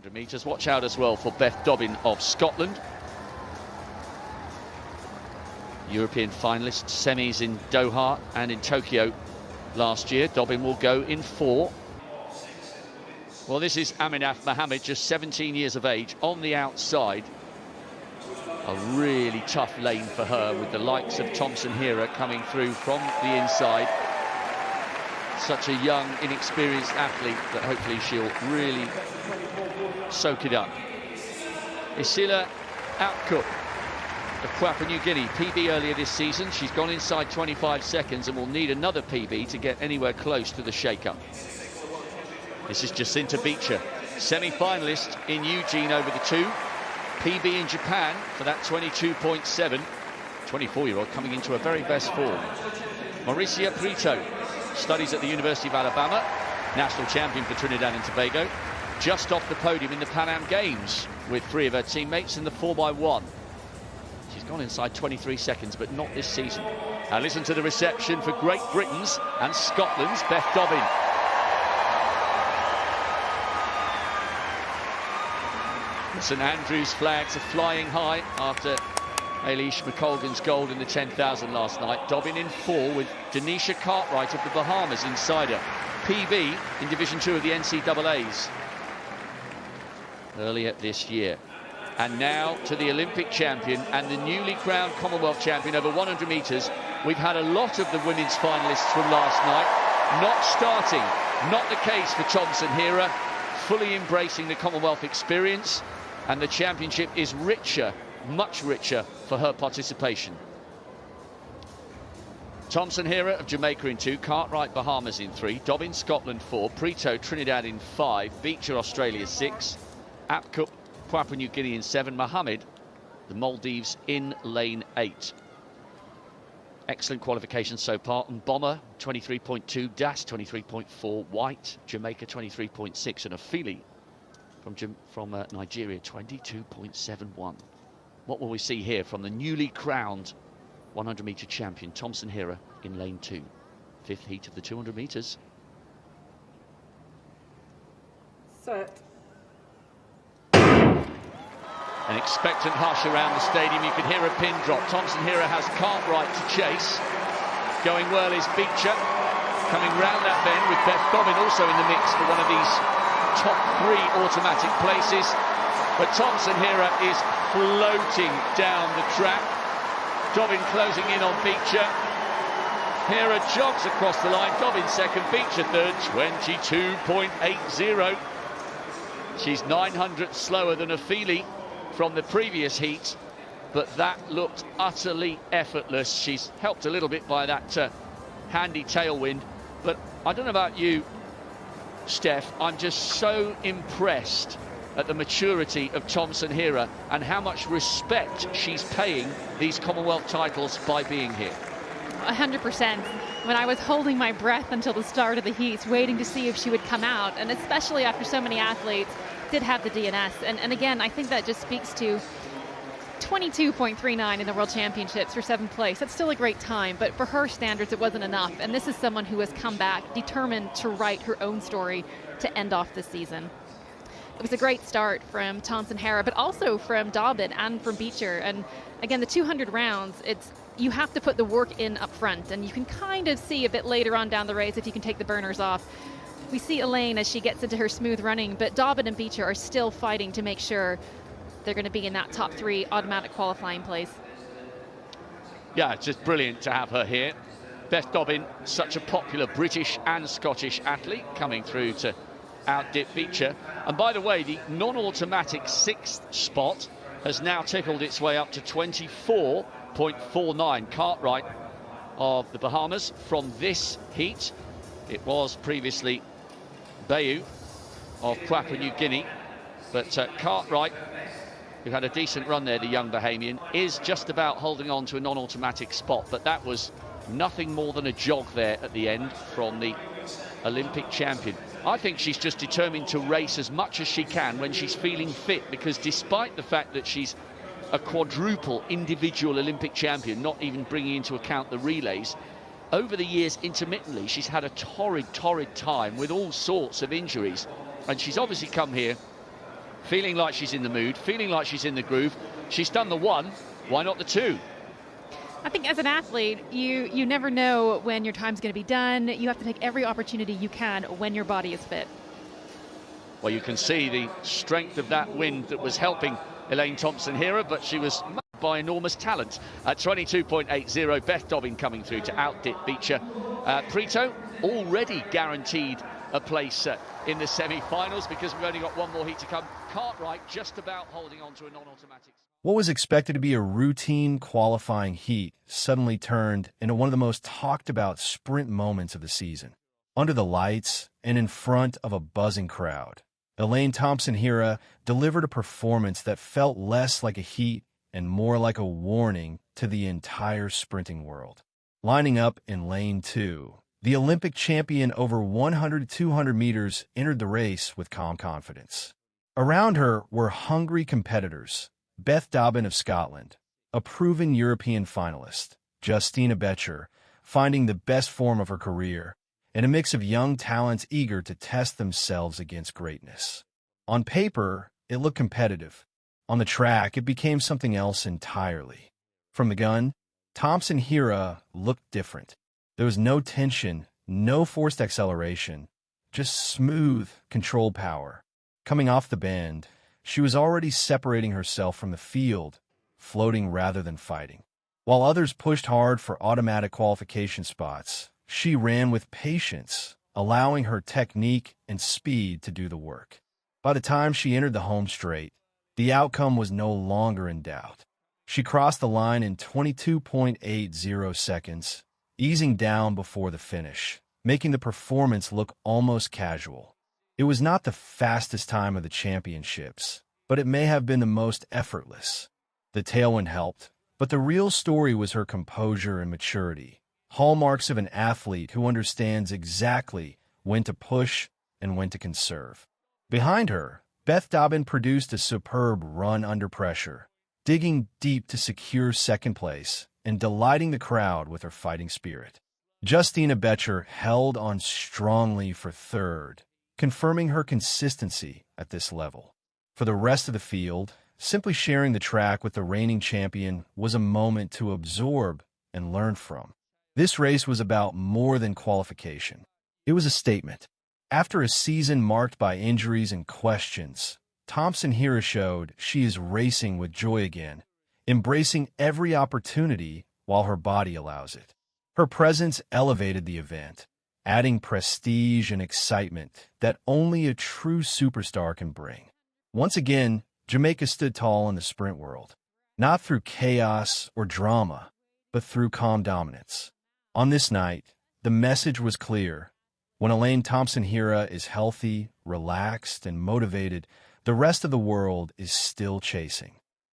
400 metres. Watch out as well for Beth Dobbin of Scotland. European finalist, semis in Doha and in Tokyo last year. Dobbin will go in 4. Well, this is Aminaf Mohammed, just 17 years of age, on the outside. A really tough lane for her, with the likes of Thompson-Herah coming through from the inside. Such a young, inexperienced athlete that hopefully she'll really soak it up. Isila Outcook of Papua New Guinea, PB earlier this season. She's gone inside 25 seconds and will need another PB to get anywhere close to the shake-up. This is Justina Becher, semi-finalist in Eugene over the 2. PB in Japan for that 22.7. 24-year-old coming into her very best form. Mauricia Prieto studies at the University of Alabama, national champion for Trinidad and Tobago. Just off the podium in the Pan Am Games with 3 of her teammates in the 4x1. She's gone inside 23 seconds, but not this season. Now listen to the reception for Great Britain's and Scotland's Beth Dobbin. St Andrews flags are flying high after Ailish McColgan's gold in the 10,000 last night. Dobbin in 4 with Denisha Cartwright of the Bahamas inside her. PB in Division 2 of the NCAAs earlier this year. And now to the Olympic champion and the newly crowned Commonwealth champion over 100 metres. We've had a lot of the women's finalists from last night not starting. Not the case for Thompson-Herah, fully embracing the Commonwealth experience. And the championship is richer, much richer for her participation. Thompson-Herah of Jamaica in 2, Cartwright Bahamas in 3, Dobbin Scotland 4, Prieto Trinidad in 5, Becher Australia 6, Apcup Papua New Guinea in 7, Mohammed the Maldives in lane 8. Excellent qualification so far. And Bomber 23.2, Das 23.4, White Jamaica 23.6, and Afili from Nigeria 22.71. What will we see here from the newly crowned 100-metre champion Thompson-Herah in lane 2, 5th heat of the 200 metres. Set. An expectant hush around the stadium. You can hear a pin drop. Thompson-Herah has Cartwright to chase. Going well is Becher, coming round that bend with Beth Dobbin also in the mix for one of these top 3 automatic places. But Thompson-Herah is floating down the track. Dobbin closing in on Becher. Herah jogs across the line. Dobbin second, Becher third, 22.80. She's 900 slower than Afili from the previous heat, but that looked utterly effortless. She's helped a little bit by that handy tailwind, but I don't know about you, Steph, I'm just so impressed at the maturity of Thompson-Herah and how much respect she's paying these Commonwealth titles by being here. 100%. When I was holding my breath until the start of the heats, waiting to see if she would come out, and especially after so many athletes did have the DNS. And again, I think that just speaks to 22.39 in the World Championships for 7th place. That's still a great time, but for her standards, it wasn't enough. And this is someone who has come back determined to write her own story to end off the season. It was a great start from Thompson-Herah, but also from Dobbin and from Becher. And again, the 200 rounds, you have to put the work in up front, and you can kind of see a bit later on down the race if you can take the burners off. We see Elaine as she gets into her smooth running, but Dobbin and Becher are still fighting to make sure they're going to be in that top 3 automatic qualifying place. Yeah, it's just brilliant to have her here. Beth Dobbin, such a popular British and Scottish athlete, coming through to outdip Becher. And by the way, the non-automatic 6th spot has now tickled its way up to 24.49. Cartwright of the Bahamas from this heat. It was previously Bayu of Papua New Guinea, but Cartwright, who had a decent run there, the young Bahamian, is just about holding on to a non-automatic spot, but that was nothing more than a jog there at the end from the Olympic champion. I think she's just determined to race as much as she can when she's feeling fit, because despite the fact that she's a quadruple individual Olympic champion, not even bringing into account the relays, over the years intermittently she's had a torrid time with all sorts of injuries, and she's obviously come here feeling like she's in the mood, feeling like she's in the groove. She's done the 1, why not the 2? I think as an athlete, you never know when your time's going to be done. You have to take every opportunity you can when your body is fit. Well, you can see the strength of that wind that was helping Elaine Thompson-Herah, but she was met by enormous talent. At 22.80, Beth Dobbin coming through to outdip Becher. Prito already guaranteed a place in the semi-finals because we've only got one more heat to come. Cartwright just about holding on to a non-automatic. What was expected to be a routine qualifying heat suddenly turned into one of the most talked about sprint moments of the season. Under the lights and in front of a buzzing crowd, Elaine Thompson-Herah delivered a performance that felt less like a heat and more like a warning to the entire sprinting world. Lining up in lane 2, the Olympic champion over 100-200 meters entered the race with calm confidence. Around her were hungry competitors: Beth Dobbin of Scotland, a proven European finalist; Justina Becher, finding the best form of her career; and a mix of young talents eager to test themselves against greatness. On paper, it looked competitive. On the track, it became something else entirely. From the gun, Thompson-Herah looked different. There was no tension, no forced acceleration, just smooth, controlled power. Coming off the bend, she was already separating herself from the field, floating rather than fighting. While others pushed hard for automatic qualification spots, she ran with patience, allowing her technique and speed to do the work. By the time she entered the home straight, the outcome was no longer in doubt. She crossed the line in 22.80 seconds, easing down before the finish, making the performance look almost casual. It was not the fastest time of the championships, but it may have been the most effortless. The tailwind helped, but the real story was her composure and maturity, hallmarks of an athlete who understands exactly when to push and when to conserve. Behind her, Beth Dobbin produced a superb run under pressure, digging deep to secure second place and delighting the crowd with her fighting spirit. Justina Becher held on strongly for third, confirming her consistency at this level. For the rest of the field, simply sharing the track with the reigning champion was a moment to absorb and learn from. This race was about more than qualification. It was a statement. After a season marked by injuries and questions, Thompson-Herah showed she is racing with joy again, embracing every opportunity while her body allows it. Her presence elevated the event, adding prestige and excitement that only a true superstar can bring. Once again, Jamaica stood tall in the sprint world, not through chaos or drama, but through calm dominance. On this night, the message was clear. When Elaine Thompson-Herah is healthy, relaxed, and motivated, the rest of the world is still chasing.